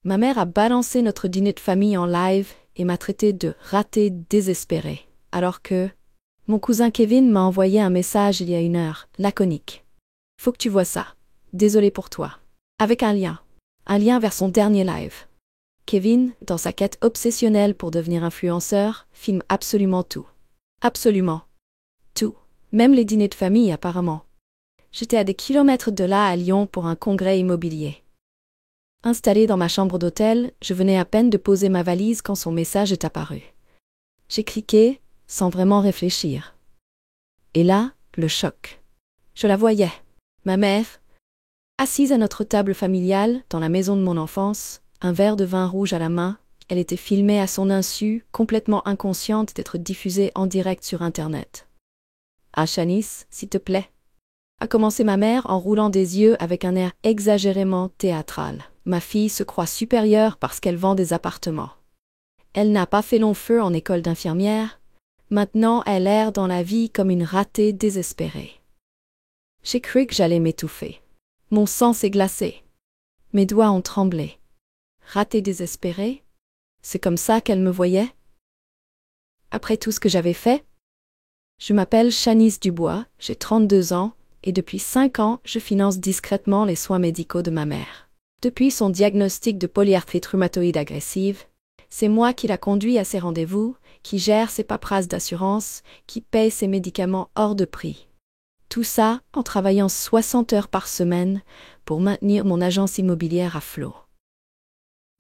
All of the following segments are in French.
Ma mère a balancé notre dîner de famille en live et m'a traité de raté désespéré. Alors que mon cousin Kevin m'a envoyé un message il y a 1 heure, laconique. Faut que tu vois ça. Désolé pour toi. Avec un lien. Un lien vers son dernier live. Kevin, dans sa quête obsessionnelle pour devenir influenceur, filme absolument tout. Absolument. Tout. Même les dîners de famille apparemment. J'étais à des kilomètres de là à Lyon pour un congrès immobilier. Installée dans ma chambre d'hôtel, je venais à peine de poser ma valise quand son message est apparu. J'ai cliqué, sans vraiment réfléchir. Et là, le choc. Je la voyais. Ma mère, assise à notre table familiale, dans la maison de mon enfance, un verre de vin rouge à la main, elle était filmée à son insu, complètement inconsciente d'être diffusée en direct sur Internet. « Ah, Shanice, s'il te plaît » a commencé ma mère en roulant des yeux avec un air exagérément théâtral. Ma fille se croit supérieure parce qu'elle vend des appartements. Elle n'a pas fait long feu en école d'infirmière. Maintenant, elle erre dans la vie comme une ratée désespérée. J'ai cru que j'allais m'étouffer. Mon sang s'est glacé. Mes doigts ont tremblé. Ratée désespérée? C'est comme ça qu'elle me voyait? Après tout ce que j'avais fait? Je m'appelle Shanice Dubois, j'ai 32 ans, et depuis 5 ans, je finance discrètement les soins médicaux de ma mère. Depuis son diagnostic de polyarthrite rhumatoïde agressive, c'est moi qui la conduis à ses rendez-vous, qui gère ses paperasses d'assurance, qui paye ses médicaments hors de prix. Tout ça en travaillant 60 heures par semaine pour maintenir mon agence immobilière à flot.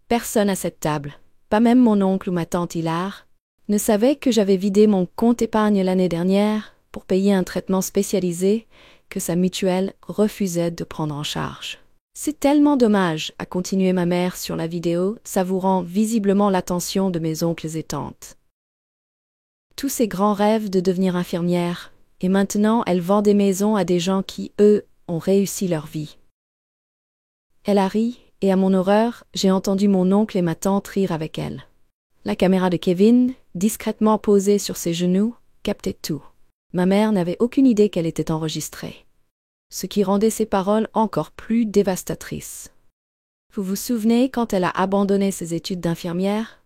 Personne à cette table, pas même mon oncle ou ma tante Hilar, ne savait que j'avais vidé mon compte épargne l'année dernière pour payer un traitement spécialisé que sa mutuelle refusait de prendre en charge. C'est tellement dommage, a continué ma mère sur la vidéo, savourant visiblement l'attention de mes oncles et tantes. Tous ces grands rêves de devenir infirmière, et maintenant elle vend des maisons à des gens qui, eux, ont réussi leur vie. Elle a ri, et à mon horreur, j'ai entendu mon oncle et ma tante rire avec elle. La caméra de Kevin, discrètement posée sur ses genoux, captait tout. Ma mère n'avait aucune idée qu'elle était enregistrée. Ce qui rendait ses paroles encore plus dévastatrices. Vous vous souvenez quand elle a abandonné ses études d'infirmière?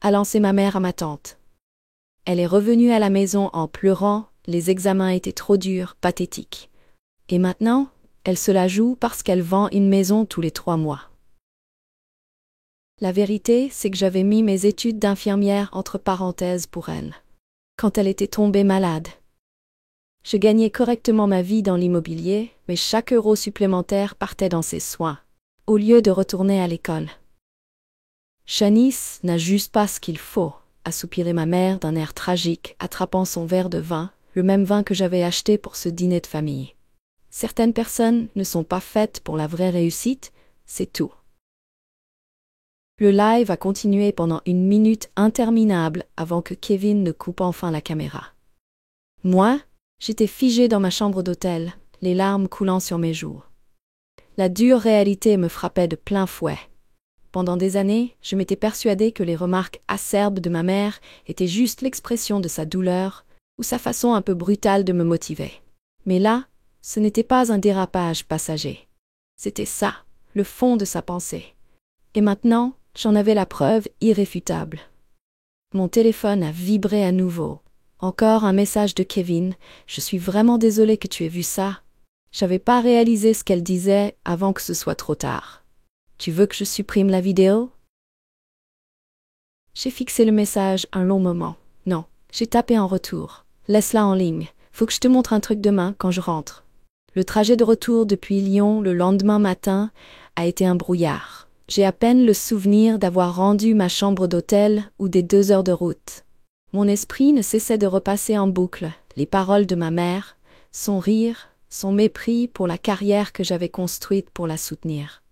A lancé ma mère à ma tante. Elle est revenue à la maison en pleurant, les examens étaient trop durs, pathétiques. Et maintenant, elle se la joue parce qu'elle vend une maison tous les 3 mois. La vérité, c'est que j'avais mis mes études d'infirmière entre parenthèses pour elle. Quand elle était tombée malade. Je gagnais correctement ma vie dans l'immobilier, mais chaque euro supplémentaire partait dans ses soins, au lieu de retourner à l'école. Shanice n'a juste pas ce qu'il faut, a soupiré ma mère d'un air tragique, attrapant son verre de vin, le même vin que j'avais acheté pour ce dîner de famille. Certaines personnes ne sont pas faites pour la vraie réussite, c'est tout. Le live a continué pendant 1 minute interminable avant que Kevin ne coupe enfin la caméra. Moi, j'étais figée dans ma chambre d'hôtel, les larmes coulant sur mes joues. La dure réalité me frappait de plein fouet. Pendant des années, je m'étais persuadée que les remarques acerbes de ma mère étaient juste l'expression de sa douleur ou sa façon un peu brutale de me motiver. Mais là, ce n'était pas un dérapage passager. C'était ça, le fond de sa pensée. Et maintenant, j'en avais la preuve irréfutable. Mon téléphone a vibré à nouveau. Encore un message de Kevin. Je suis vraiment désolée que tu aies vu ça. J'avais pas réalisé ce qu'elle disait avant que ce soit trop tard. Tu veux que je supprime la vidéo? J'ai fixé le message un long moment. Non, j'ai tapé en retour. Laisse-la en ligne. Faut que je te montre un truc demain quand je rentre. Le trajet de retour depuis Lyon le lendemain matin a été un brouillard. J'ai à peine le souvenir d'avoir rendu ma chambre d'hôtel ou des 2 heures de route. Mon esprit ne cessait de repasser en boucle les paroles de ma mère, son rire, son mépris pour la carrière que j'avais construite pour la soutenir.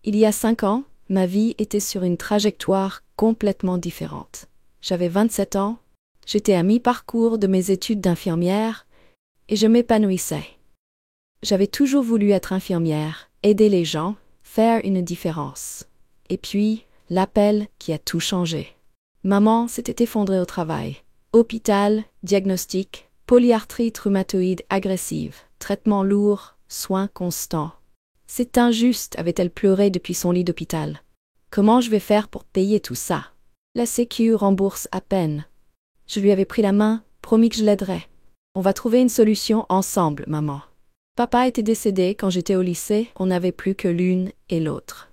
Il y a 5 ans, ma vie était sur une trajectoire complètement différente. J'avais 27 ans, j'étais à mi-parcours de mes études d'infirmière et je m'épanouissais. J'avais toujours voulu être infirmière, aider les gens, faire une différence. Et puis, l'appel qui a tout changé. Maman s'était effondrée au travail. Hôpital, diagnostic, polyarthrite rhumatoïde agressive, traitement lourd, soins constants. C'est injuste, avait-elle pleuré depuis son lit d'hôpital. Comment je vais faire pour payer tout ça? La Sécu rembourse à peine. Je lui avais pris la main, promis que je l'aiderais. On va trouver une solution ensemble, maman. Papa était décédé quand j'étais au lycée, on n'avait plus que l'une et l'autre.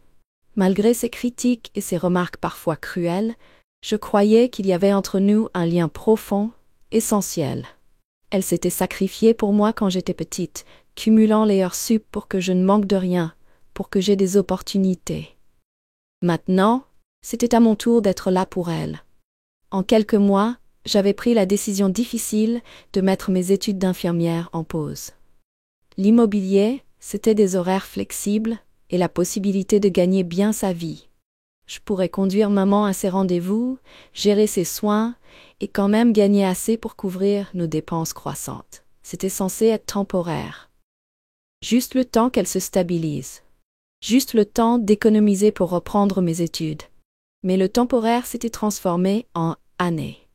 Malgré ses critiques et ses remarques parfois cruelles, je croyais qu'il y avait entre nous un lien profond, essentiel. Elle s'était sacrifiée pour moi quand j'étais petite, cumulant les heures sup pour que je ne manque de rien, pour que j'aie des opportunités. Maintenant, c'était à mon tour d'être là pour elle. En quelques mois, j'avais pris la décision difficile de mettre mes études d'infirmière en pause. L'immobilier, c'était des horaires flexibles et la possibilité de gagner bien sa vie. Je pourrais conduire maman à ses rendez-vous, gérer ses soins et quand même gagner assez pour couvrir nos dépenses croissantes. C'était censé être temporaire. Juste le temps qu'elle se stabilise. Juste le temps d'économiser pour reprendre mes études. Mais le temporaire s'était transformé en année.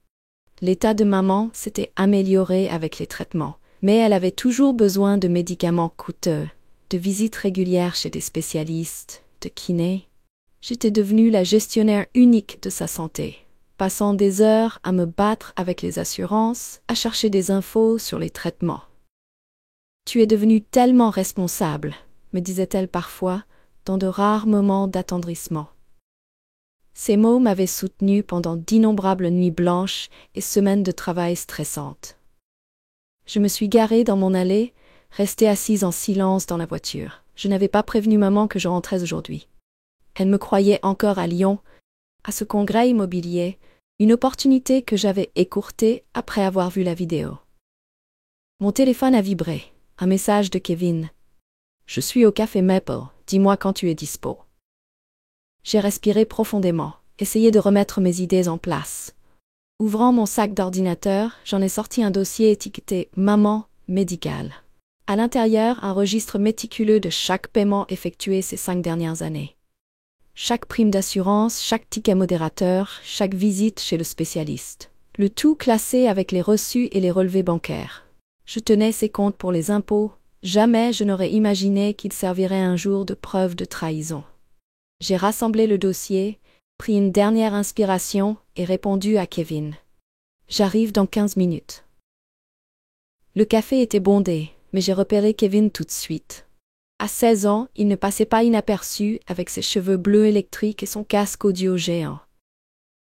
L'état de maman s'était amélioré avec les traitements, mais elle avait toujours besoin de médicaments coûteux, de visites régulières chez des spécialistes, de kinés. J'étais devenue la gestionnaire unique de sa santé, passant des heures à me battre avec les assurances, à chercher des infos sur les traitements. « Tu es devenue tellement responsable », me disait-elle parfois, dans de rares moments d'attendrissement. Ces mots m'avaient soutenue pendant d'innombrables nuits blanches et semaines de travail stressantes. Je me suis garée dans mon allée, restée assise en silence dans la voiture. Je n'avais pas prévenu maman que je rentrais aujourd'hui. Elle me croyait encore à Lyon, à ce congrès immobilier, une opportunité que j'avais écourtée après avoir vu la vidéo. Mon téléphone a vibré. Un message de Kevin. « Je suis au café Maple, dis-moi quand tu es dispo. » J'ai respiré profondément, essayé de remettre mes idées en place. Ouvrant mon sac d'ordinateur, j'en ai sorti un dossier étiqueté « Maman médicale ». À l'intérieur, un registre méticuleux de chaque paiement effectué ces 5 dernières années. Chaque prime d'assurance, chaque ticket modérateur, chaque visite chez le spécialiste. Le tout classé avec les reçus et les relevés bancaires. Je tenais ces comptes pour les impôts. Jamais je n'aurais imaginé qu'ils serviraient un jour de preuve de trahison. J'ai rassemblé le dossier, pris une dernière inspiration et répondu à Kevin. « J'arrive dans 15 minutes. » Le café était bondé, mais j'ai repéré Kevin tout de suite. À 16 ans, il ne passait pas inaperçu avec ses cheveux bleus électriques et son casque audio géant.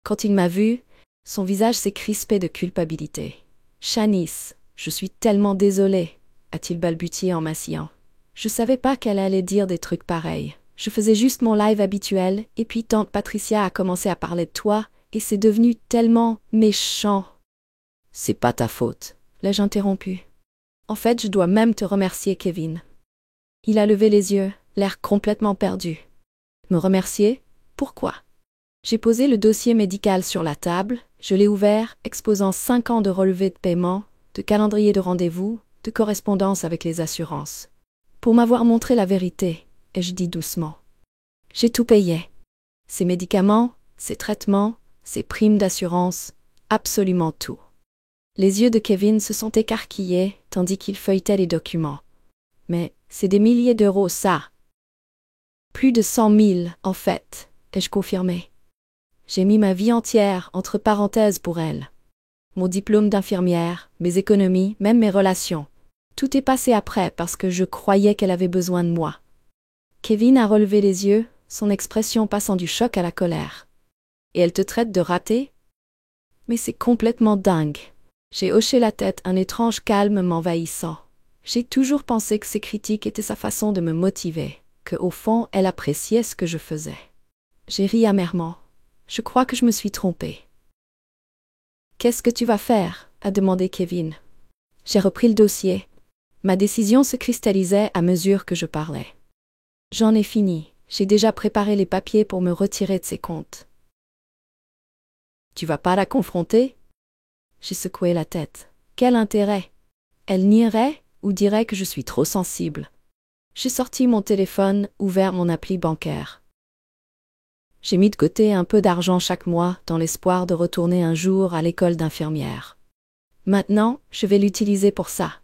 Quand il m'a vu, son visage s'est crispé de culpabilité. « Shanice, je suis tellement désolé, » a-t-il balbutié en m'asseyant. Je savais pas qu'elle allait dire des trucs pareils. Je faisais juste mon live habituel, et puis tante Patricia a commencé à parler de toi, et c'est devenu tellement méchant. « C'est pas ta faute, » l'ai-je interrompu. « En fait, je dois même te remercier, Kevin. » Il a levé les yeux, l'air complètement perdu. « Me remercier? Pourquoi ?» J'ai posé le dossier médical sur la table, je l'ai ouvert, exposant 5 ans de relevés de paiement, de calendrier de rendez-vous, de correspondance avec les assurances. Pour m'avoir montré la vérité, ai-je dit doucement. J'ai tout payé. Ces médicaments, ces traitements, ces primes d'assurance, absolument tout. Les yeux de Kevin se sont écarquillés tandis qu'il feuilletait les documents. Mais c'est des milliers d'euros, ça. Plus de 100 000, en fait, ai-je confirmé. J'ai mis ma vie entière entre parenthèses pour elle. Mon diplôme d'infirmière, mes économies, même mes relations. Tout est passé après parce que je croyais qu'elle avait besoin de moi. Kevin a relevé les yeux, son expression passant du choc à la colère. Et elle te traite de raté? Mais c'est complètement dingue. J'ai hoché la tête, un étrange calme m'envahissant. J'ai toujours pensé que ces critiques étaient sa façon de me motiver, que au fond, elle appréciait ce que je faisais. J'ai ri amèrement. Je crois que je me suis trompée. Qu'est-ce que tu vas faire? A demandé Kevin. J'ai repris le dossier. Ma décision se cristallisait à mesure que je parlais. J'en ai fini. J'ai déjà préparé les papiers pour me retirer de ses comptes. Tu vas pas la confronter? J'ai secoué la tête. Quel intérêt? Elle nierait ou dirait que je suis trop sensible. J'ai sorti mon téléphone, ouvert mon appli bancaire. J'ai mis de côté un peu d'argent chaque mois dans l'espoir de retourner un jour à l'école d'infirmière. Maintenant, je vais l'utiliser pour ça.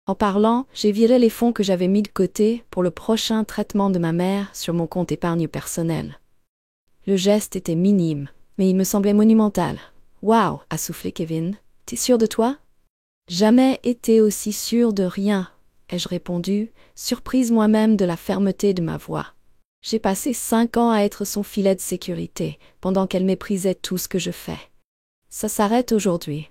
En parlant, j'ai viré les fonds que j'avais mis de côté pour le prochain traitement de ma mère sur mon compte épargne personnel. Le geste était minime, mais il me semblait monumental. « Waouh » a soufflé Kevin. « T'es sûr de toi ?»« Jamais été aussi sûr de rien » ai-je répondu, surprise moi-même de la fermeté de ma voix. J'ai passé 5 ans à être son filet de sécurité, pendant qu'elle méprisait tout ce que je fais. Ça s'arrête aujourd'hui.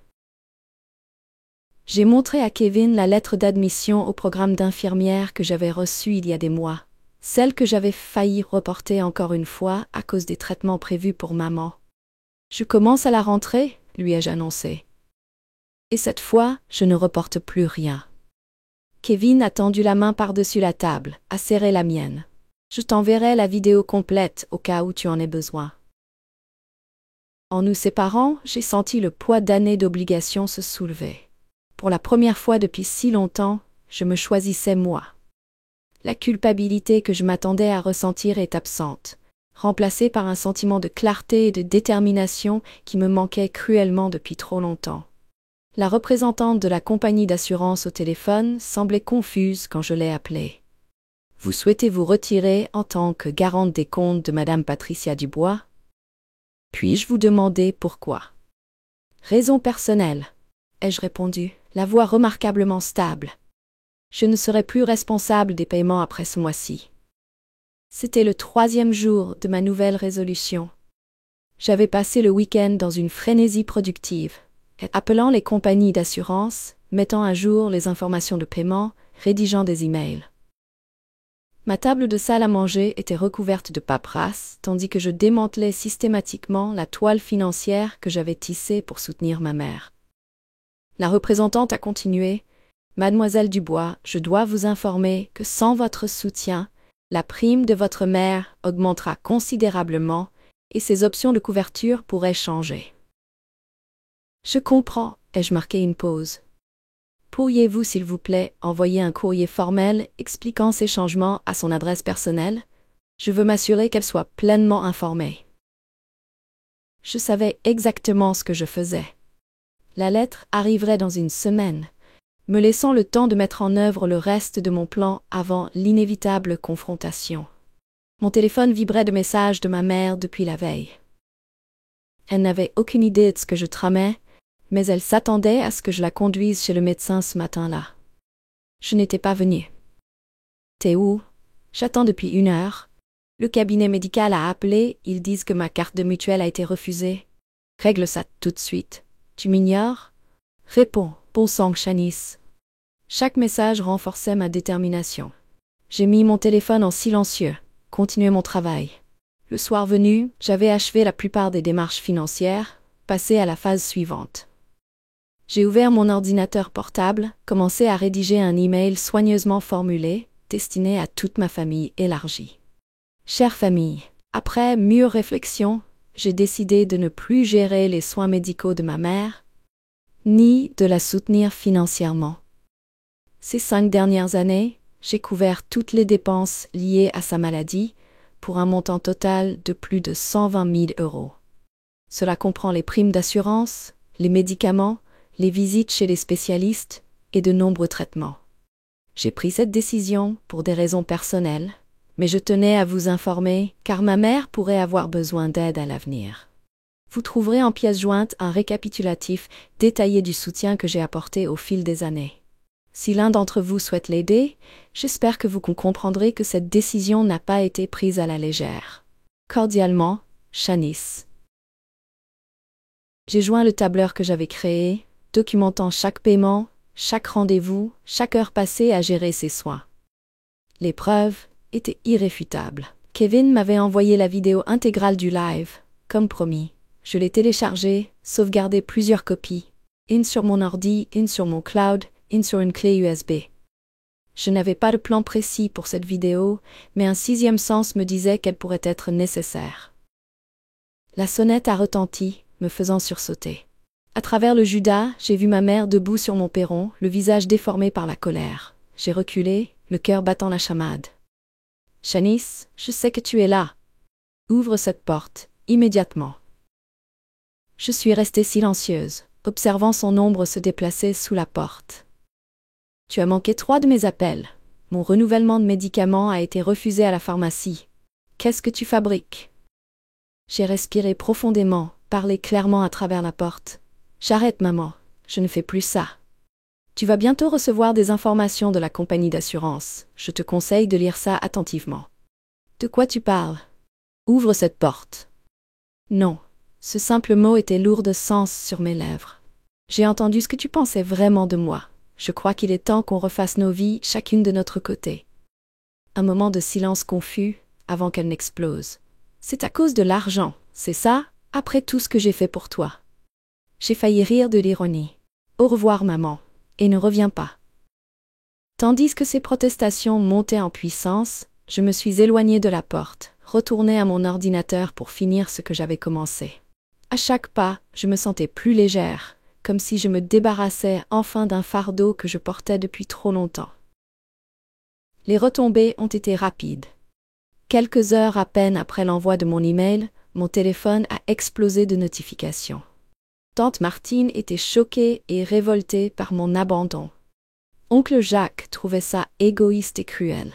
J'ai montré à Kevin la lettre d'admission au programme d'infirmière que j'avais reçue il y a des mois, celle que j'avais failli reporter encore une fois à cause des traitements prévus pour maman. « Je commence à la rentrée » lui ai-je annoncé. « Et cette fois, je ne reporte plus rien. » Kevin a tendu la main par-dessus la table, a serré la mienne. « Je t'enverrai la vidéo complète au cas où tu en aies besoin. » En nous séparant, j'ai senti le poids d'années d'obligations se soulever. Pour la première fois depuis si longtemps, je me choisissais moi. La culpabilité que je m'attendais à ressentir est absente, remplacée par un sentiment de clarté et de détermination qui me manquait cruellement depuis trop longtemps. La représentante de la compagnie d'assurance au téléphone semblait confuse quand je l'ai appelée. « Vous souhaitez vous retirer en tant que garante des comptes de Madame Patricia Dubois ? Puis-je vous demander pourquoi ? » « Raison personnelle » ai-je répondu, la voix remarquablement stable. Je ne serai plus responsable des paiements après ce mois-ci. C'était le 3e jour de ma nouvelle résolution. J'avais passé le week-end dans une frénésie productive, appelant les compagnies d'assurance, mettant à jour les informations de paiement, rédigeant des emails. Ma table de salle à manger était recouverte de paperasse, tandis que je démantelais systématiquement la toile financière que j'avais tissée pour soutenir ma mère. La représentante a continué. « Mademoiselle Dubois, je dois vous informer que sans votre soutien, la prime de votre mère augmentera considérablement et ses options de couverture pourraient changer. » « Je comprends » ai-je marqué une pause. « Pourriez-vous, s'il vous plaît, envoyer un courrier formel expliquant ces changements à son adresse personnelle? Je veux m'assurer qu'elle soit pleinement informée. » Je savais exactement ce que je faisais. La lettre arriverait dans une semaine, me laissant le temps de mettre en œuvre le reste de mon plan avant l'inévitable confrontation. Mon téléphone vibrait de messages de ma mère depuis la veille. Elle n'avait aucune idée de ce que je tramais, mais elle s'attendait à ce que je la conduise chez le médecin ce matin-là. Je n'étais pas venue. « T'es où ? J'attends depuis 1 heure. Le cabinet médical a appelé, ils disent que ma carte de mutuelle a été refusée. Règle ça tout de suite. Tu m'ignores ? Réponds, bon sang, Shanice. » Chaque message renforçait ma détermination. J'ai mis mon téléphone en silencieux, continué mon travail. Le soir venu, j'avais achevé la plupart des démarches financières, passé à la phase suivante. J'ai ouvert mon ordinateur portable, commencé à rédiger un email soigneusement formulé, destiné à toute ma famille élargie. Chère famille, après mûre réflexion, j'ai décidé de ne plus gérer les soins médicaux de ma mère, ni de la soutenir financièrement. Ces 5 dernières années, j'ai couvert toutes les dépenses liées à sa maladie, pour un montant total de plus de 120 000 €. Cela comprend les primes d'assurance, les médicaments, les visites chez les spécialistes et de nombreux traitements. J'ai pris cette décision pour des raisons personnelles, mais je tenais à vous informer car ma mère pourrait avoir besoin d'aide à l'avenir. Vous trouverez en pièce jointe un récapitulatif détaillé du soutien que j'ai apporté au fil des années. Si l'un d'entre vous souhaite l'aider, j'espère que vous comprendrez que cette décision n'a pas été prise à la légère. Cordialement, Shanice. J'ai joint le tableur que j'avais créé, documentant chaque paiement, chaque rendez-vous, chaque heure passée à gérer ses soins. Les preuves étaient irréfutables. Kevin m'avait envoyé la vidéo intégrale du live, comme promis. Je l'ai téléchargée, sauvegardé plusieurs copies, une sur mon ordi, une sur mon cloud, une sur une clé USB. Je n'avais pas de plan précis pour cette vidéo, mais un 6e sens me disait qu'elle pourrait être nécessaire. La sonnette a retenti, me faisant sursauter. À travers le Judas, j'ai vu ma mère debout sur mon perron, le visage déformé par la colère. J'ai reculé, le cœur battant la chamade. « Shanice, je sais que tu es là. Ouvre cette porte, immédiatement. » Je suis restée silencieuse, observant son ombre se déplacer sous la porte. « Tu as manqué 3 de mes appels. Mon renouvellement de médicaments a été refusé à la pharmacie. Qu'est-ce que tu fabriques ? J'ai respiré profondément, parlé clairement à travers la porte. J'arrête, maman, je ne fais plus ça. Tu vas bientôt recevoir des informations de la compagnie d'assurance. Je te conseille de lire ça attentivement. De quoi tu parles? Ouvre cette porte. Non. Ce simple mot était lourd de sens sur mes lèvres. J'ai entendu ce que tu pensais vraiment de moi. Je crois qu'il est temps qu'on refasse nos vies, chacune de notre côté. Un moment de silence confus, avant qu'elle n'explose. C'est à cause de l'argent, c'est ça, après tout ce que j'ai fait pour toi. J'ai failli rire de l'ironie. Au revoir, maman, et ne reviens pas. Tandis que ces protestations montaient en puissance, je me suis éloignée de la porte, retournée à mon ordinateur pour finir ce que j'avais commencé. À chaque pas, je me sentais plus légère, comme si je me débarrassais enfin d'un fardeau que je portais depuis trop longtemps. Les retombées ont été rapides. Quelques heures à peine après l'envoi de mon email, mon téléphone a explosé de notifications. Tante Martine était choquée et révoltée par mon abandon. Oncle Jacques trouvait ça égoïste et cruel.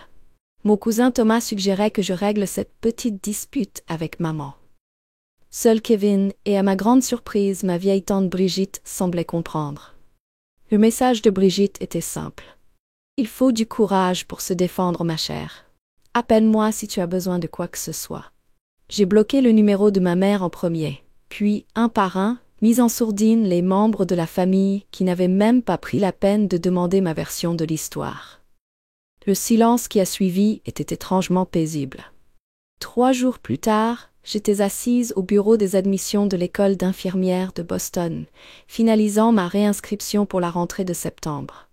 Mon cousin Thomas suggérait que je règle cette petite dispute avec maman. Seul Kevin et à ma grande surprise, ma vieille tante Brigitte semblaient comprendre. Le message de Brigitte était simple. Il faut du courage pour se défendre, ma chère. Appelle-moi si tu as besoin de quoi que ce soit. J'ai bloqué le numéro de ma mère en premier, puis, un par un, mis en sourdine les membres de la famille qui n'avaient même pas pris la peine de demander ma version de l'histoire. Le silence qui a suivi était étrangement paisible. 3 jours plus tard, j'étais assise au bureau des admissions de l'école d'infirmières de Boston, finalisant ma réinscription pour la rentrée de septembre.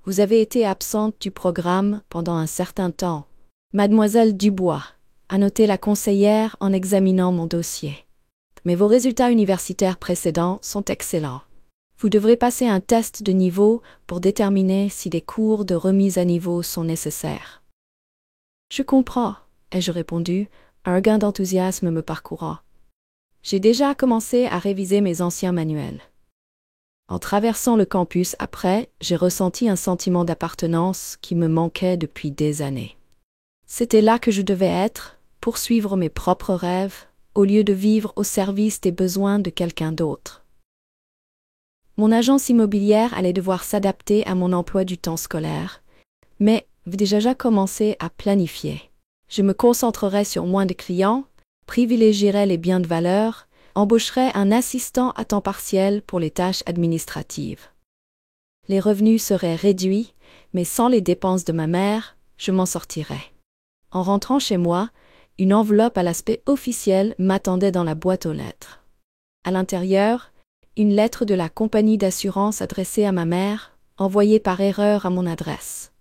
Vous avez été absente du programme pendant un certain temps. Mademoiselle Dubois, a noté la conseillère en examinant mon dossier. Mais vos résultats universitaires précédents sont excellents. Vous devrez passer un test de niveau pour déterminer si des cours de remise à niveau sont nécessaires. Je comprends, ai-je répondu, un gain d'enthousiasme me parcourant. J'ai déjà commencé à réviser mes anciens manuels. En traversant le campus après, j'ai ressenti un sentiment d'appartenance qui me manquait depuis des années. C'était là que je devais être, poursuivre mes propres rêves, au lieu de vivre au service des besoins de quelqu'un d'autre. Mon agence immobilière allait devoir s'adapter à mon emploi du temps scolaire, mais j'ai déjà commencé à planifier. Je me concentrerai sur moins de clients, privilégierai les biens de valeur, embaucherai un assistant à temps partiel pour les tâches administratives. Les revenus seraient réduits, mais sans les dépenses de ma mère, je m'en sortirais. En rentrant chez moi, une enveloppe à l'aspect officiel m'attendait dans la boîte aux lettres. À l'intérieur, une lettre de la compagnie d'assurance adressée à ma mère, envoyée par erreur à mon adresse.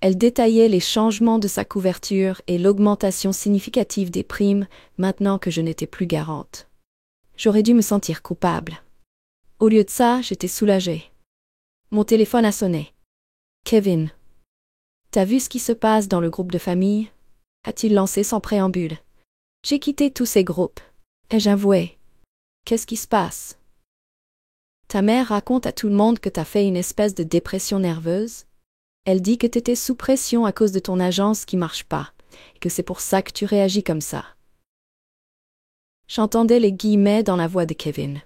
Elle détaillait les changements de sa couverture et l'augmentation significative des primes maintenant que je n'étais plus garante. J'aurais dû me sentir coupable. Au lieu de ça, j'étais soulagée. Mon téléphone a sonné. Kevin. T'as vu ce qui se passe dans le groupe de famille? A-t-il lancé sans préambule. J'ai quitté tous ces groupes. Ai-je avoué? Qu'est-ce qui se passe? Ta mère raconte à tout le monde que t'as fait une espèce de dépression nerveuse. Elle dit que t'étais sous pression à cause de ton agence qui marche pas, et que c'est pour ça que tu réagis comme ça. J'entendais les guillemets dans la voix de Kevin.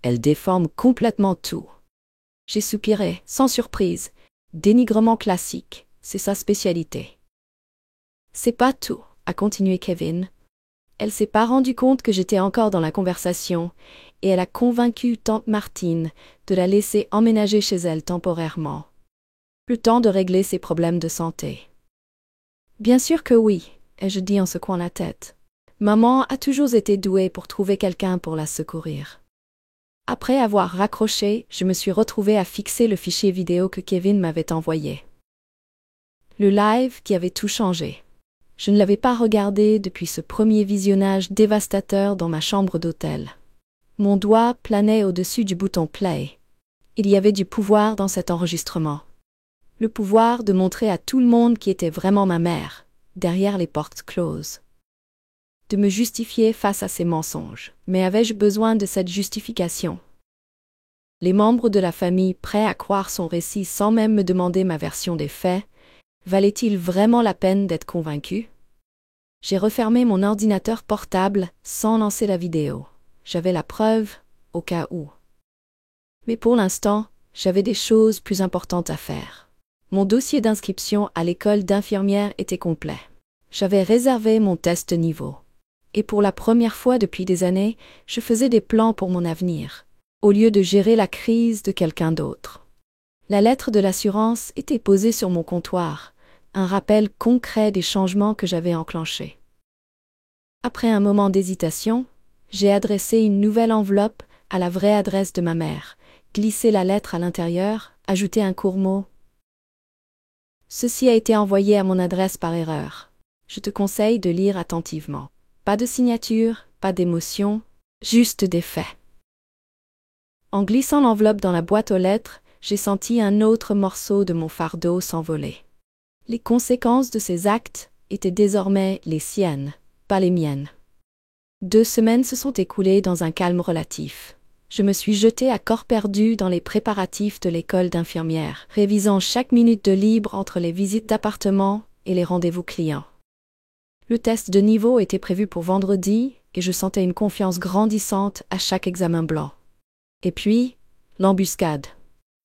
Elle déforme complètement tout. J'ai soupiré, sans surprise. Dénigrement classique, c'est sa spécialité. C'est pas tout, a continué Kevin. Elle s'est pas rendue compte que j'étais encore dans la conversation, et elle a convaincu tante Martine de la laisser emménager chez elle temporairement. Le temps de régler ses problèmes de santé. Bien sûr que oui, ai-je dit en secouant la tête. Maman a toujours été douée pour trouver quelqu'un pour la secourir. Après avoir raccroché, je me suis retrouvée à fixer le fichier vidéo que Kevin m'avait envoyé. Le live qui avait tout changé. Je ne l'avais pas regardé depuis ce premier visionnage dévastateur dans ma chambre d'hôtel. Mon doigt planait au-dessus du bouton play. Il y avait du pouvoir dans cet enregistrement. Le pouvoir de montrer à tout le monde qui était vraiment ma mère, derrière les portes closes. De me justifier face à ces mensonges. Mais avais-je besoin de cette justification? Les membres de la famille prêts à croire son récit sans même me demander ma version des faits, valait-il vraiment la peine d'être convaincu? J'ai refermé mon ordinateur portable sans lancer la vidéo. J'avais la preuve, au cas où. Mais pour l'instant, j'avais des choses plus importantes à faire. Mon dossier d'inscription à l'école d'infirmière était complet. J'avais réservé mon test niveau. Et pour la première fois depuis des années, je faisais des plans pour mon avenir, au lieu de gérer la crise de quelqu'un d'autre. La lettre de l'assurance était posée sur mon comptoir, un rappel concret des changements que j'avais enclenchés. Après un moment d'hésitation, j'ai adressé une nouvelle enveloppe à la vraie adresse de ma mère, glissé la lettre à l'intérieur, ajouté un court mot. Ceci a été envoyé à mon adresse par erreur. Je te conseille de lire attentivement. Pas de signature, pas d'émotion, juste des faits. En glissant l'enveloppe dans la boîte aux lettres, j'ai senti un autre morceau de mon fardeau s'envoler. Les conséquences de ces actes étaient désormais les siennes, pas les miennes. 2 semaines se sont écoulées dans un calme relatif. Je me suis jetée à corps perdu dans les préparatifs de l'école d'infirmière, révisant chaque minute de libre entre les visites d'appartement et les rendez-vous clients. Le test de niveau était prévu pour vendredi et je sentais une confiance grandissante à chaque examen blanc. Et puis, l'embuscade.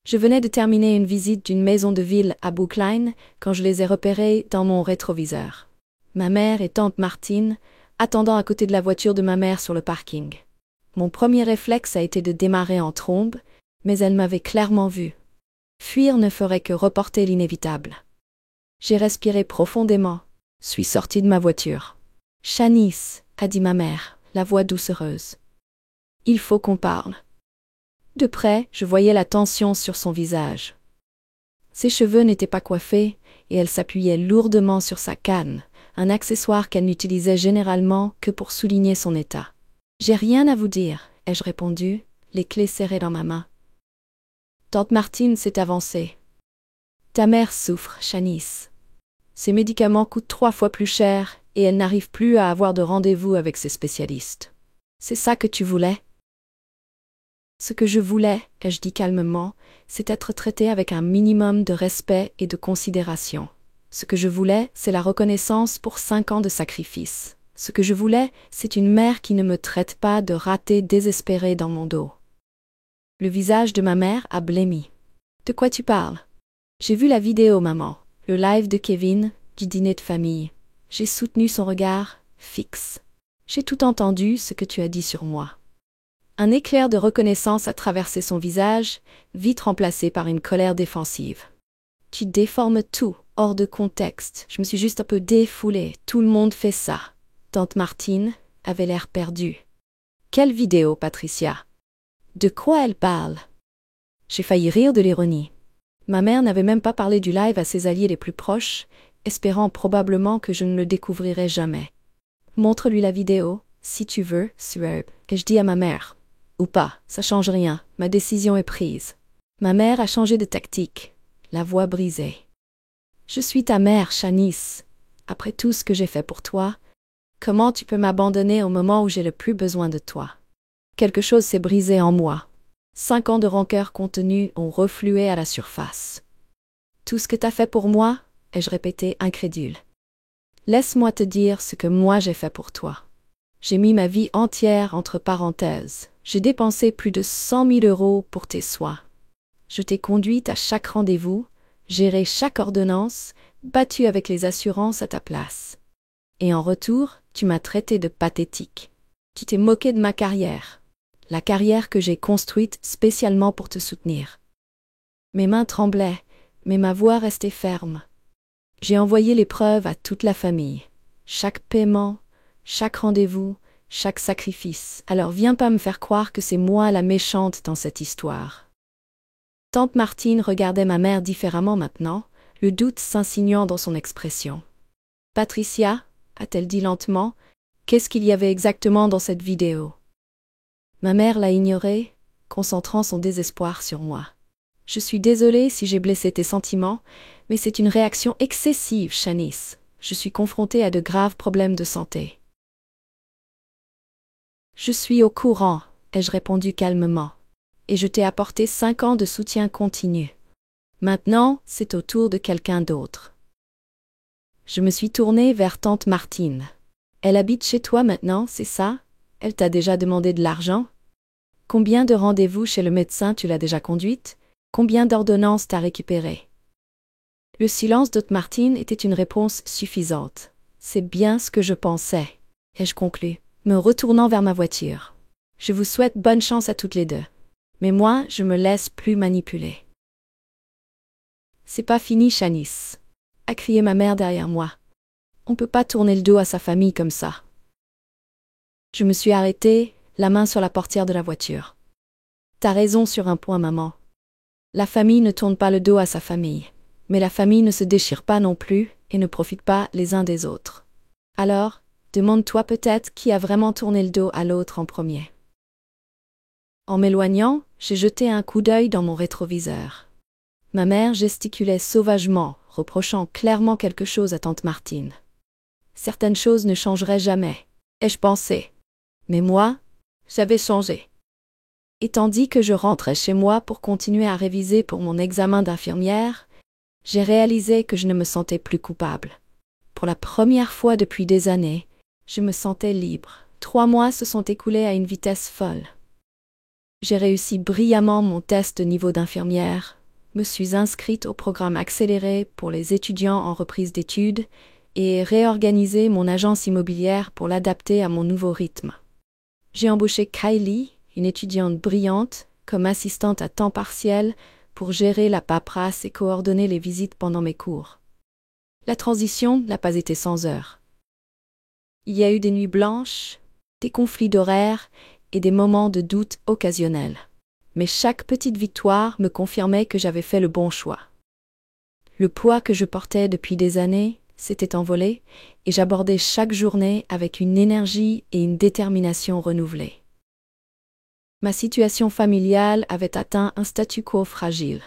Je venais de terminer une visite d'une maison de ville à Brookline quand je les ai repérés dans mon rétroviseur. Ma mère et tante Martine, attendant à côté de la voiture de ma mère sur le parking. Mon premier réflexe a été de démarrer en trombe, mais elle m'avait clairement vu. Fuir ne ferait que reporter l'inévitable. J'ai respiré profondément, suis sortie de ma voiture. « Shanice » a dit ma mère, la voix doucereuse. « Il faut qu'on parle. » De près, je voyais la tension sur son visage. Ses cheveux n'étaient pas coiffés, et elle s'appuyait lourdement sur sa canne, un accessoire qu'elle n'utilisait généralement que pour souligner son état. « J'ai rien à vous dire, » ai-je répondu, les clés serrées dans ma main. Tante Martine s'est avancée. « Ta mère souffre, Shanice. Ses médicaments coûtent 3 fois plus cher et elle n'arrive plus à avoir de rendez-vous avec ses spécialistes. C'est ça que tu voulais? » Ce que je voulais, ai-je dit calmement, c'est être traitée avec un minimum de respect et de considération. Ce que je voulais, c'est la reconnaissance pour 5 ans de sacrifice. Ce que je voulais, c'est une mère qui ne me traite pas de ratée désespérée dans mon dos. Le visage de ma mère a blêmi. « De quoi tu parles? » J'ai vu la vidéo, maman, le live de Kevin, du dîner de famille. J'ai soutenu son regard, fixe. J'ai tout entendu ce que tu as dit sur moi. Un éclair de reconnaissance a traversé son visage, vite remplacé par une colère défensive. « Tu déformes tout, hors de contexte. Je me suis juste un peu défoulée. Tout le monde fait ça. » Tante Martine avait l'air perdue. « Quelle vidéo, Patricia? De quoi elle parle? » J'ai failli rire de l'ironie. Ma mère n'avait même pas parlé du live à ses alliés les plus proches, espérant probablement que je ne le découvrirais jamais. « Montre-lui la vidéo, si tu veux, Sueb, que je dis à ma mère. Ou pas, ça change rien, ma décision est prise. » Ma mère a changé de tactique, la voix brisée. « Je suis ta mère, Shanice. Après tout ce que j'ai fait pour toi, comment tu peux m'abandonner au moment où j'ai le plus besoin de toi? » Quelque chose s'est brisé en moi. 5 ans de rancœur contenue ont reflué à la surface. « Tout ce que t'as fait pour moi ?» ai-je répété incrédule. « Laisse-moi te dire ce que moi j'ai fait pour toi. J'ai mis ma vie entière entre parenthèses. J'ai dépensé plus de 100 000 € pour tes soins. Je t'ai conduite à chaque rendez-vous, géré chaque ordonnance, battu avec les assurances à ta place. Et en retour, tu m'as traité de pathétique. Tu t'es moqué de ma carrière. La carrière que j'ai construite spécialement pour te soutenir. » Mes mains tremblaient, mais ma voix restait ferme. J'ai envoyé les preuves à toute la famille. Chaque paiement, chaque rendez-vous, chaque sacrifice. Alors viens pas me faire croire que c'est moi la méchante dans cette histoire. Tante Martine regardait ma mère différemment maintenant, le doute s'insinuant dans son expression. « Patricia, » a-t-elle dit lentement, « qu'est-ce qu'il y avait exactement dans cette vidéo? » Ma mère l'a ignorée, concentrant son désespoir sur moi. « Je suis désolée si j'ai blessé tes sentiments, mais c'est une réaction excessive, Shanice. Je suis confrontée à de graves problèmes de santé. » « Je suis au courant, » ai-je répondu calmement, « et je t'ai apporté 5 ans de soutien continu. Maintenant, c'est au tour de quelqu'un d'autre. » Je me suis tournée vers tante Martine. Elle habite chez toi maintenant, c'est ça? Elle t'a déjà demandé de l'argent? Combien de rendez-vous chez le médecin tu l'as déjà conduite? Combien d'ordonnances t'as récupérées? Le silence d'Otmartine était une réponse suffisante. C'est bien ce que je pensais, ai-je conclu, me retournant vers ma voiture. Je vous souhaite bonne chance à toutes les deux. Mais moi, je me laisse plus manipuler. C'est pas fini, Shanice, a crié ma mère derrière moi. On peut pas tourner le dos à sa famille comme ça. Je me suis arrêtée, la main sur la portière de la voiture. T'as raison sur un point, maman. La famille ne tourne pas le dos à sa famille. Mais la famille ne se déchire pas non plus et ne profite pas les uns des autres. Alors, demande-toi peut-être qui a vraiment tourné le dos à l'autre en premier. En m'éloignant, j'ai jeté un coup d'œil dans mon rétroviseur. Ma mère gesticulait sauvagement, reprochant clairement quelque chose à tante Martine. Certaines choses ne changeraient jamais, ai-je pensé. Mais moi, j'avais changé. Et tandis que je rentrais chez moi pour continuer à réviser pour mon examen d'infirmière, j'ai réalisé que je ne me sentais plus coupable. Pour la première fois depuis des années, je me sentais libre. 3 mois se sont écoulés à une vitesse folle. J'ai réussi brillamment mon test de niveau d'infirmière, me suis inscrite au programme accéléré pour les étudiants en reprise d'études et réorganisé mon agence immobilière pour l'adapter à mon nouveau rythme. J'ai embauché Kylie, une étudiante brillante, comme assistante à temps partiel pour gérer la paperasse et coordonner les visites pendant mes cours. La transition n'a pas été sans heurts. Il y a eu des nuits blanches, des conflits d'horaires et des moments de doute occasionnels. Mais chaque petite victoire me confirmait que j'avais fait le bon choix. Le poids que je portais depuis des années s'était envolé et j'abordais chaque journée avec une énergie et une détermination renouvelées. Ma situation familiale avait atteint un statu quo fragile.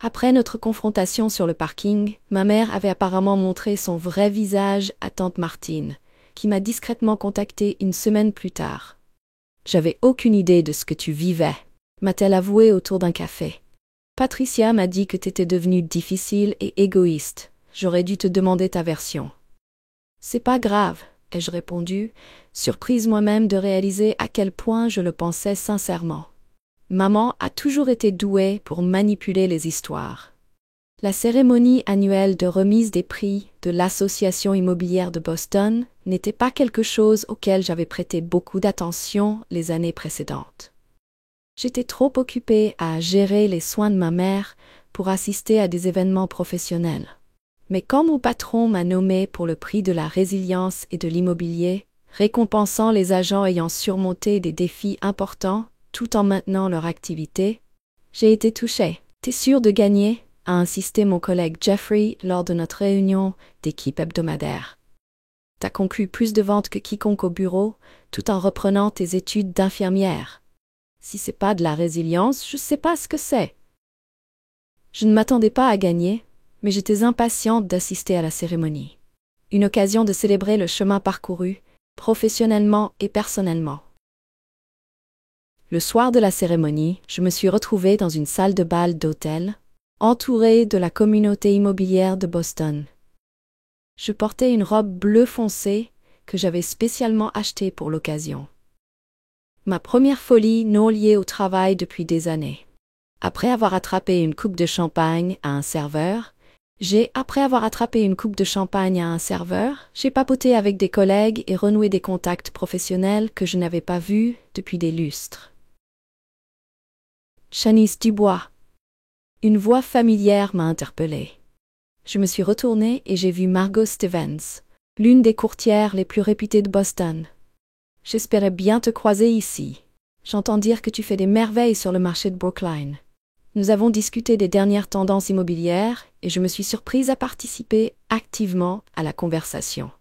Après notre confrontation sur le parking, ma mère avait apparemment montré son vrai visage à tante Martine, qui m'a discrètement contactée une semaine plus tard. « J'avais aucune idée de ce que tu vivais », m'a-t-elle avoué autour d'un café. « Patricia m'a dit que t'étais devenue difficile et égoïste. J'aurais dû te demander ta version. »« C'est pas grave », ai-je répondu, surprise moi-même de réaliser à quel point je le pensais sincèrement. Maman a toujours été douée pour manipuler les histoires. La cérémonie annuelle de remise des prix de l'Association immobilière de Boston n'était pas quelque chose auquel j'avais prêté beaucoup d'attention les années précédentes. J'étais trop occupée à gérer les soins de ma mère pour assister à des événements professionnels. Mais quand mon patron m'a nommée pour le prix de la résilience et de l'immobilier, récompensant les agents ayant surmonté des défis importants tout en maintenant leur activité, j'ai été touchée. « T'es sûr de gagner ?» a insisté mon collègue Jeffrey lors de notre réunion d'équipe hebdomadaire. « T'as conclu plus de ventes que quiconque au bureau, tout en reprenant tes études d'infirmière. Si c'est pas de la résilience, je sais pas ce que c'est. » Je ne m'attendais pas à gagner, mais j'étais impatiente d'assister à la cérémonie. Une occasion de célébrer le chemin parcouru, professionnellement et personnellement. Le soir de la cérémonie, je me suis retrouvée dans une salle de bal d'hôtel, entourée de la communauté immobilière de Boston. Je portais une robe bleu foncé que j'avais spécialement achetée pour l'occasion. Ma première folie non liée au travail depuis des années. Après avoir attrapé une coupe de champagne à un serveur, j'ai papoté avec des collègues et renoué des contacts professionnels que je n'avais pas vus depuis des lustres. Shanice Dubois. Une voix familière m'a interpellée. Je me suis retournée et j'ai vu Margot Stevens, l'une des courtières les plus réputées de Boston. J'espérais bien te croiser ici. J'entends dire que tu fais des merveilles sur le marché de Brookline. Nous avons discuté des dernières tendances immobilières et je me suis surprise à participer activement à la conversation.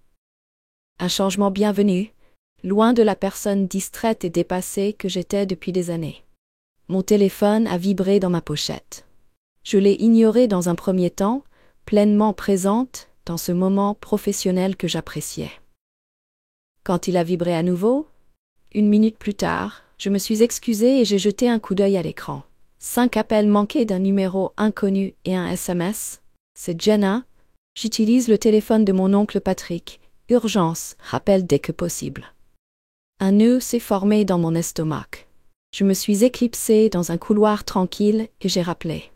Un changement bienvenu, loin de la personne distraite et dépassée que j'étais depuis des années. Mon téléphone a vibré dans ma pochette. Je l'ai ignoré dans un premier temps, pleinement présente dans ce moment professionnel que j'appréciais. Quand il a vibré à nouveau, 1 minute plus tard, je me suis excusée et j'ai jeté un coup d'œil à l'écran. 5 appels manqués d'un numéro inconnu et un SMS. C'est Jenna. J'utilise le téléphone de mon oncle Patrick, Urgence, rappelle dès que possible. Un nœud s'est formé dans mon estomac. Je me suis éclipsée dans un couloir tranquille et j'ai rappelé.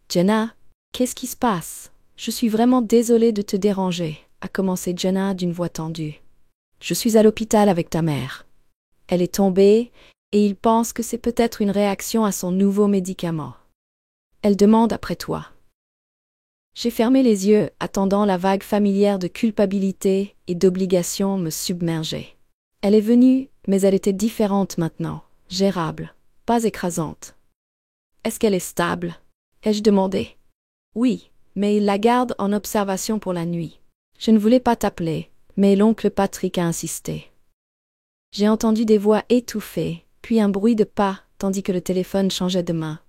Jenna, qu'est-ce qui se passe? Je suis vraiment désolée de te déranger, a commencé Jenna d'une voix tendue. Je suis à l'hôpital avec ta mère. Elle est tombée et il pense que c'est peut-être une réaction à son nouveau médicament. Elle demande après toi. J'ai fermé les yeux, attendant la vague familière de culpabilité et d'obligation me submerger. Elle est venue, mais elle était différente maintenant, gérable, pas écrasante. Est-ce qu'elle est stable? Ai-je demandé. Oui, mais il la garde en observation pour la nuit. Je ne voulais pas t'appeler, mais l'oncle Patrick a insisté. J'ai entendu des voix étouffées, puis un bruit de pas, tandis que le téléphone changeait de main.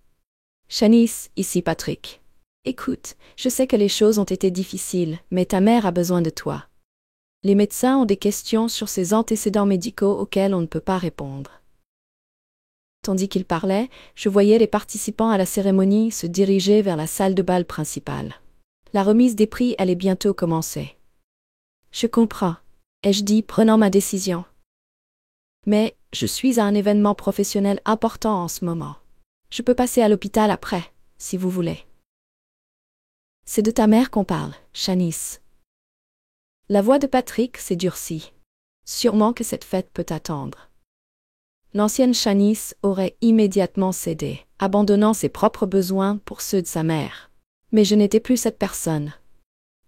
Shanice, ici Patrick. Écoute, je sais que les choses ont été difficiles, mais ta mère a besoin de toi. Les médecins ont des questions sur ses antécédents médicaux auxquels on ne peut pas répondre. Tandis qu'il parlait, je voyais les participants à la cérémonie se diriger vers la salle de bal principale. La remise des prix allait bientôt commencer. Je comprends, ai-je dit, prenant ma décision. Mais je suis à un événement professionnel important en ce moment. Je peux passer à l'hôpital après, si vous voulez. C'est de ta mère qu'on parle, Shanice. La voix de Patrick s'est durcie. Sûrement que cette fête peut attendre. L'ancienne Shanice aurait immédiatement cédé, abandonnant ses propres besoins pour ceux de sa mère. Mais je n'étais plus cette personne.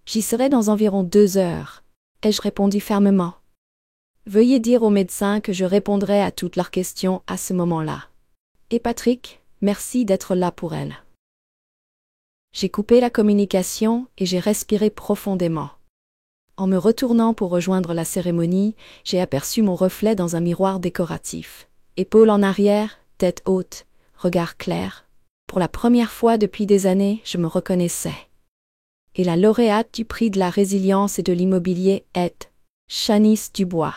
J'y serai dans environ 2 heures, ai-je répondu fermement. Veuillez dire aux médecins que je répondrai à toutes leurs questions à ce moment-là. Et Patrick, merci d'être là pour elle. J'ai coupé la communication et j'ai respiré profondément. En me retournant pour rejoindre la cérémonie, j'ai aperçu mon reflet dans un miroir décoratif. Épaules en arrière, tête haute, regard clair. Pour la première fois depuis des années, je me reconnaissais. Et la lauréate du prix de la résilience et de l'immobilier est Shanice Dubois.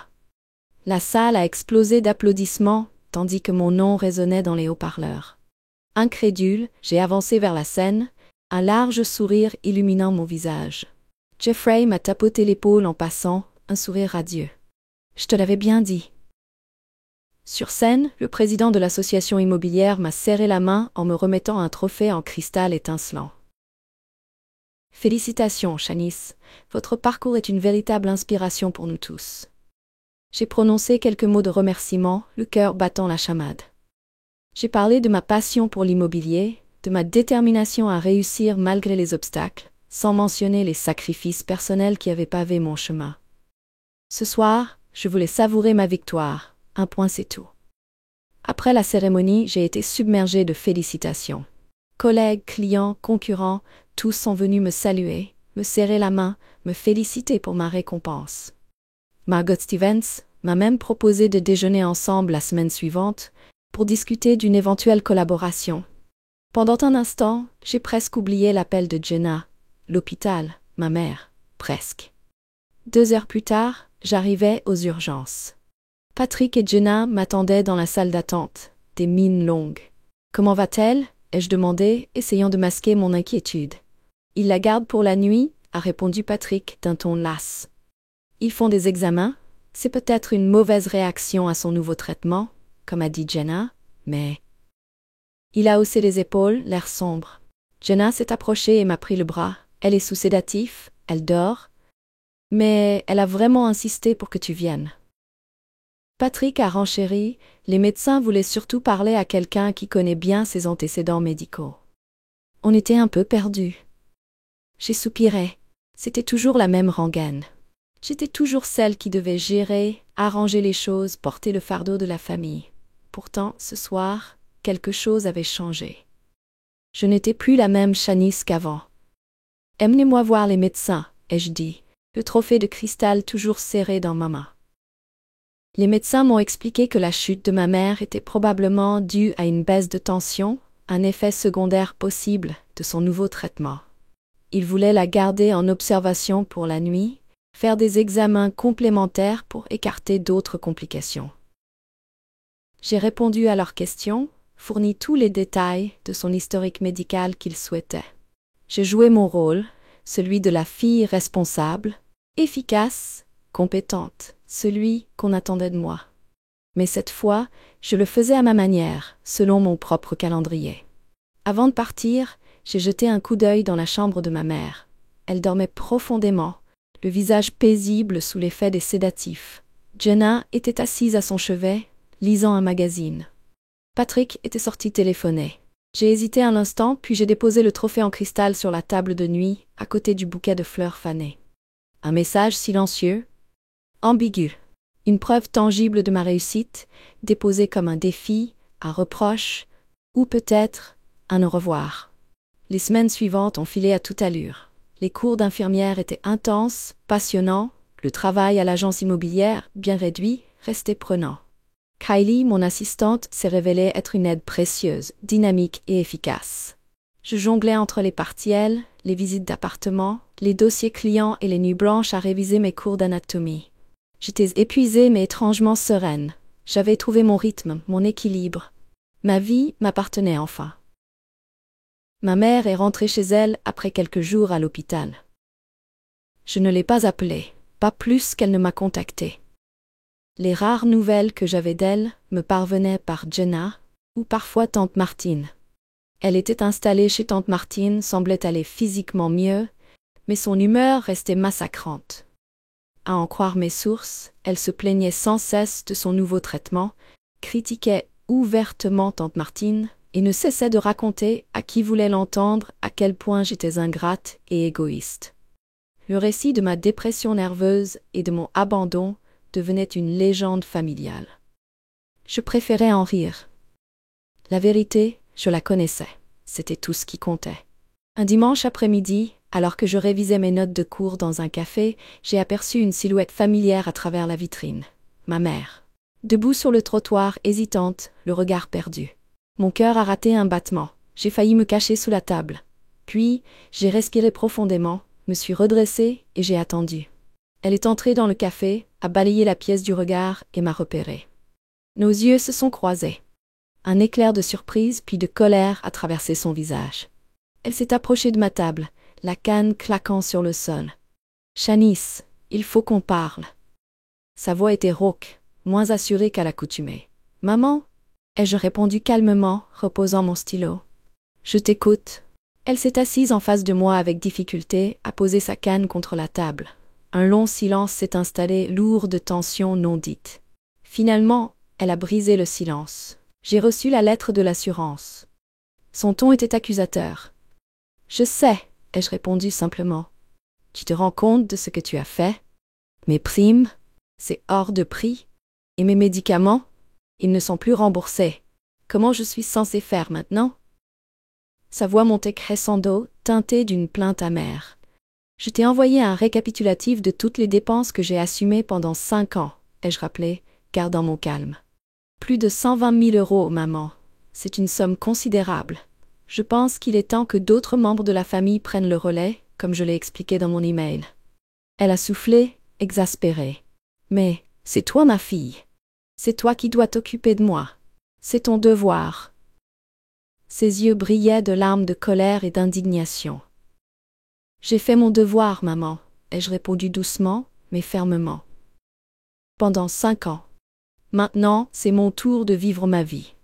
La salle a explosé d'applaudissements, tandis que mon nom résonnait dans les haut-parleurs. Incrédule, j'ai avancé vers la scène, un large sourire illuminant mon visage. Jeffrey m'a tapoté l'épaule en passant, un sourire radieux. Je te l'avais bien dit. Sur scène, le président de l'association immobilière m'a serré la main en me remettant un trophée en cristal étincelant. Félicitations, Shanice. Votre parcours est une véritable inspiration pour nous tous. J'ai prononcé quelques mots de remerciement, le cœur battant la chamade. J'ai parlé de ma passion pour l'immobilier, de ma détermination à réussir malgré les obstacles, sans mentionner les sacrifices personnels qui avaient pavé mon chemin. Ce soir, je voulais savourer ma victoire. Un point, c'est tout. Après la cérémonie, j'ai été submergée de félicitations. Collègues, clients, concurrents, tous sont venus me saluer, me serrer la main, me féliciter pour ma récompense. Margot Stevens m'a même proposé de déjeuner ensemble la semaine suivante pour discuter d'une éventuelle collaboration. Pendant un instant, j'ai presque oublié l'appel de Jenna, l'hôpital, ma mère, presque. 2 heures plus tard, j'arrivais aux urgences. Patrick et Jenna m'attendaient dans la salle d'attente, des mines longues. « Comment va-t-elle » ai-je demandé, essayant de masquer mon inquiétude. « Il la garde pour la nuit » a répondu Patrick d'un ton las. « Ils font des examens. C'est peut-être une mauvaise réaction à son nouveau traitement, comme a dit Jenna, mais... » Il a haussé les épaules, l'air sombre. Jenna s'est approchée et m'a pris le bras. Elle est sous sédatif, elle dort. Mais elle a vraiment insisté pour que tu viennes. Patrick a renchéri, les médecins voulaient surtout parler à quelqu'un qui connaît bien ses antécédents médicaux. On était un peu perdus. J'ai soupiré. C'était toujours la même rengaine. J'étais toujours celle qui devait gérer, arranger les choses, porter le fardeau de la famille. Pourtant, ce soir, quelque chose avait changé. Je n'étais plus la même Shanice qu'avant. « Emmenez-moi voir les médecins », ai-je dit, le trophée de cristal toujours serré dans ma main. Les médecins m'ont expliqué que la chute de ma mère était probablement due à une baisse de tension, un effet secondaire possible de son nouveau traitement. Ils voulaient la garder en observation pour la nuit, faire des examens complémentaires pour écarter d'autres complications. J'ai répondu à leurs questions, fourni tous les détails de son historique médical qu'ils souhaitaient. J'ai joué mon rôle, celui de la fille responsable, efficace compétente, celui qu'on attendait de moi. Mais cette fois, je le faisais à ma manière, selon mon propre calendrier. Avant de partir, j'ai jeté un coup d'œil dans la chambre de ma mère. Elle dormait profondément, le visage paisible sous l'effet des sédatifs. Jenna était assise à son chevet, lisant un magazine. Patrick était sorti téléphoner. J'ai hésité un instant, puis j'ai déposé le trophée en cristal sur la table de nuit, à côté du bouquet de fleurs fanées. Un message silencieux, ambigu. Une preuve tangible de ma réussite, déposée comme un défi, un reproche, ou peut-être un au revoir. Les semaines suivantes ont filé à toute allure. Les cours d'infirmière étaient intenses, passionnants, le travail à l'agence immobilière, bien réduit, restait prenant. Kylie, mon assistante, s'est révélée être une aide précieuse, dynamique et efficace. Je jonglais entre les partiels, les visites d'appartements, les dossiers clients et les nuits blanches à réviser mes cours d'anatomie. J'étais épuisée mais étrangement sereine. J'avais trouvé mon rythme, mon équilibre. Ma vie m'appartenait enfin. Ma mère est rentrée chez elle après quelques jours à l'hôpital. Je ne l'ai pas appelée, pas plus qu'elle ne m'a contactée. Les rares nouvelles que j'avais d'elle me parvenaient par Jenna ou parfois tante Martine. Elle était installée chez tante Martine, semblait aller physiquement mieux, mais son humeur restait massacrante. À en croire mes sources, elle se plaignait sans cesse de son nouveau traitement, critiquait ouvertement tante Martine et ne cessait de raconter à qui voulait l'entendre à quel point j'étais ingrate et égoïste. Le récit de ma dépression nerveuse et de mon abandon devenait une légende familiale. Je préférais en rire. La vérité, je la connaissais. C'était tout ce qui comptait. Un dimanche après-midi, alors que je révisais mes notes de cours dans un café, j'ai aperçu une silhouette familière à travers la vitrine. Ma mère. Debout sur le trottoir, hésitante, le regard perdu. Mon cœur a raté un battement. J'ai failli me cacher sous la table. Puis, j'ai respiré profondément, me suis redressée et j'ai attendu. Elle est entrée dans le café, a balayé la pièce du regard et m'a repéré. Nos yeux se sont croisés. Un éclair de surprise puis de colère a traversé son visage. Elle s'est approchée de ma table, la canne claquant sur le sol. « Shanice, il faut qu'on parle. » Sa voix était rauque, moins assurée qu'à l'accoutumée. « Maman ?» ai-je répondu calmement, reposant mon stylo. « Je t'écoute. » Elle s'est assise en face de moi avec difficulté, a posé sa canne contre la table. Un long silence s'est installé, lourd de tensions non dites. Finalement, elle a brisé le silence. J'ai reçu la lettre de l'assurance. Son ton était accusateur. « Je sais, » ai-je répondu simplement. « Tu te rends compte de ce que tu as fait? Mes primes, c'est hors de prix. Et mes médicaments, ils ne sont plus remboursés. Comment je suis censée faire maintenant? » Sa voix montait crescendo, teintée d'une plainte amère. « Je t'ai envoyé un récapitulatif de toutes les dépenses que j'ai assumées pendant 5 ans, ai-je rappelé, gardant mon calme. Plus de 120 000 €, maman. C'est une somme considérable. Je pense qu'il est temps que d'autres membres de la famille prennent le relais, comme je l'ai expliqué dans mon email. » Elle a soufflé, exaspérée. « Mais, c'est toi ma fille. C'est toi qui dois t'occuper de moi. C'est ton devoir. » Ses yeux brillaient de larmes de colère et d'indignation. « J'ai fait mon devoir, maman, » ai-je répondu doucement, mais fermement. Pendant 5 ans. Maintenant, c'est mon tour de vivre ma vie.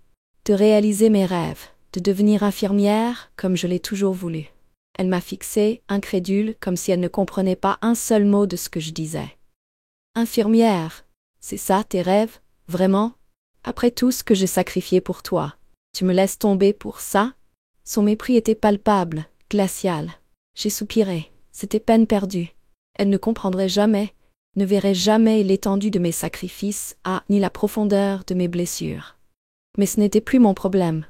De réaliser mes rêves, de devenir infirmière comme je l'ai toujours voulu. Elle m'a fixée, incrédule, comme si elle ne comprenait pas un seul mot de ce que je disais. Infirmière, c'est ça tes rêves, vraiment? Après tout ce que j'ai sacrifié pour toi, tu me laisses tomber pour ça? Son mépris était palpable, glacial. J'ai soupiré, c'était peine perdue. Elle ne comprendrait jamais, ne verrait jamais l'étendue de mes sacrifices, ni la profondeur de mes blessures. Mais ce n'était plus mon problème.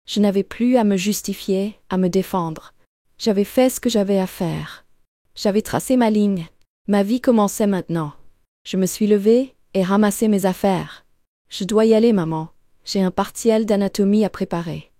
Je n'avais plus à me justifier, à me défendre. J'avais fait ce que j'avais à faire. J'avais tracé ma ligne. Ma vie commençait maintenant. Je me suis levée et ramassé mes affaires. Je dois y aller, maman. J'ai un partiel d'anatomie à préparer.